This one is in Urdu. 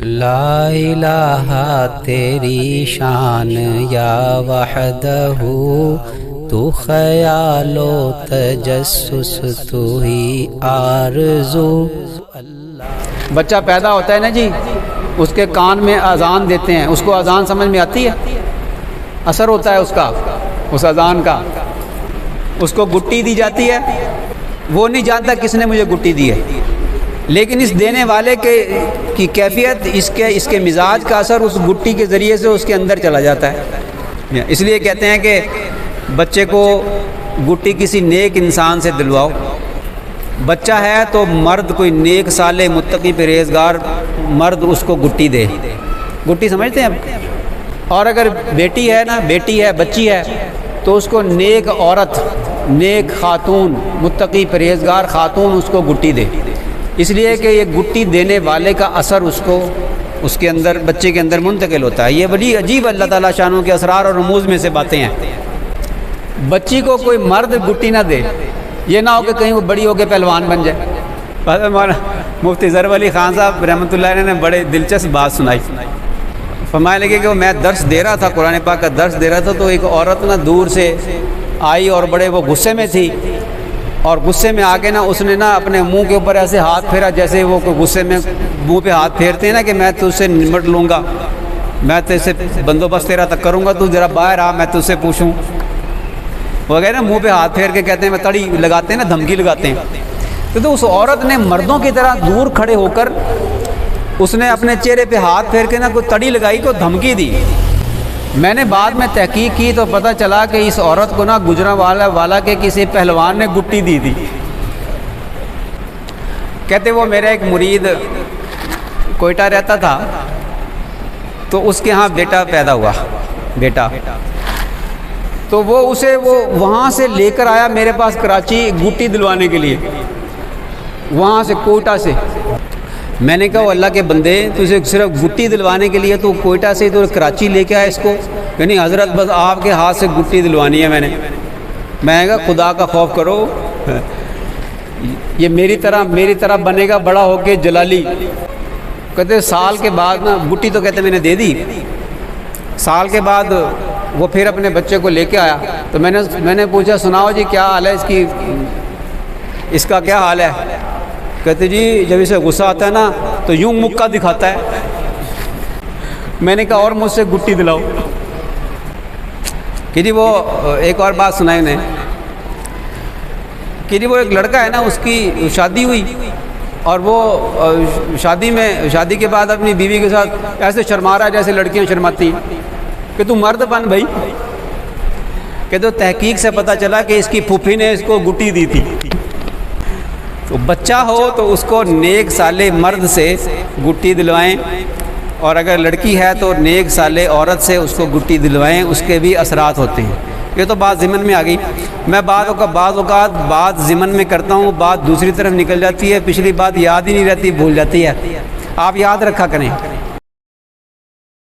لا الہ تیری شان یا وحدہ، تو خیال و تجسس تو ہی آرزو۔ بچہ پیدا ہوتا ہے نا جی، اس کے کان میں اذان دیتے ہیں، اس کو اذان سمجھ میں آتی ہے؟ اثر ہوتا ہے اس کا، اس اذان کا۔ اس کو گٹی دی جاتی ہے، وہ نہیں جانتا کس نے مجھے گٹی دی ہے، لیکن اس دینے والے کی کیفیت، اس کے مزاج کا اثر اس گٹی کے ذریعے سے اس کے اندر چلا جاتا ہے۔ اس لیے کہتے ہیں کہ بچے کو گٹی کسی نیک انسان سے دلواؤ۔ بچہ ہے تو مرد کوئی نیک صالح متقی پرہیزگار مرد اس کو گٹی دے، گٹی سمجھتے ہیں اب؟ اور اگر بیٹی ہے نا، بیٹی ہے، بچی ہے، تو اس کو نیک عورت، نیک خاتون، متقی پرہیزگار خاتون اس کو گٹی دے، اس لیے کہ یہ گٹی دینے والے کا اثر اس کے اندر، بچے کے اندر منتقل ہوتا ہے۔ یہ بڑی عجیب اللہ تعالیٰ شانوں کے اسرار اور رموز میں سے باتیں ہیں۔ بچی کو کوئی مرد گٹی نہ دے، یہ نہ ہو کہ کہیں وہ بڑی ہو کے پہلوان بن جائے۔ مفتی ظفر علی خان صاحب رحمۃ اللہ علیہ نے بڑے دلچسپ بات سنائی۔ فرمانے لگے کہ میں درس دے رہا تھا، قرآن پاک کا درس دے رہا تھا، تو ایک عورت نا دور سے آئی اور بڑے وہ غصے میں تھی، اور غصے میں آ کے نا اس نے نا اپنے منہ کے اوپر ایسے ہاتھ پھیرا جیسے وہ کوئی غصے میں منہ پہ ہاتھ پھیرتے ہیں نا کہ میں تجھ سے نمٹ لوں گا، میں تجھ سے بندوبست تیرا تک کروں گا، تو ذرا باہر آ میں تجھ سے پوچھوں وغیرہ۔ منہ پہ ہاتھ پھیر کے کہتے ہیں میں تڑی لگاتے ہیں نا، دھمکی لگاتے ہیں۔ تو اس عورت نے مردوں کی طرح دور کھڑے ہو کر اس نے اپنے چہرے پہ ہاتھ پھیر کے نا کوئی تڑی لگائی، کو دھمکی دی۔ میں نے بعد میں تحقیق کی تو پتہ چلا کہ اس عورت کو نا گجرانوالہ کے کسی پہلوان نے گٹی دی تھی۔ کہتے وہ میرا ایک مرید کوئٹہ رہتا تھا، تو اس کے ہاں بیٹا پیدا ہوا، بیٹا، تو وہ وہاں سے لے کر آیا میرے پاس کراچی گٹی دلوانے کے لیے، وہاں سے کوئٹہ سے۔ میں نے کہا وہ اللہ کے بندے، تجھے صرف گٹی دلوانے کے لیے تو کوئٹہ سے تو کراچی لے کے آیا اس کو؟ کہ نہیں حضرت بس آپ کے ہاتھ سے گٹی دلوانی ہے میں نے کہا خدا کا خوف کرو، یہ میری طرح بنے گا بڑا ہو کے جلالی۔ کہتے سال کے بعد نا گٹی تو کہتے میں نے دے دی، سال کے بعد وہ پھر اپنے بچے کو لے کے آیا، تو میں نے پوچھا سناؤ جی کیا حال ہے اس کا کیا حال ہے؟ کہتے جی جب اسے غصہ آتا ہے نا تو یوں مکہ دکھاتا ہے۔ میں نے کہا اور مجھ سے گٹی دلاؤ۔ کہ جی وہ ایک اور بات سنائی انہیں کہ جی وہ ایک لڑکا ہے نا، اس کی شادی ہوئی، اور وہ شادی کے بعد اپنی بیوی کے ساتھ ایسے شرما رہا ہے جیسے لڑکیاں شرماتی ہیں کہ تو مرد بن بھائی۔ کہ تو تحقیق سے پتہ چلا کہ اس کی پھوپھی نے اس کو گٹی دی تھی۔ تو بچہ ہو تو اس کو نیک صالح مرد سے گٹی دلوائیں، اور اگر لڑکی ہے تو نیک صالح عورت سے اس کو گٹی دلوائیں، اس کے بھی اثرات ہوتے ہیں۔ یہ تو بات ضمن میں آ گئی۔ میں بعض اوقات بات ضمن میں کرتا ہوں، بات دوسری طرف نکل جاتی ہے، پچھلی بات یاد ہی نہیں رہتی، بھول جاتی ہے۔ آپ یاد رکھا کریں۔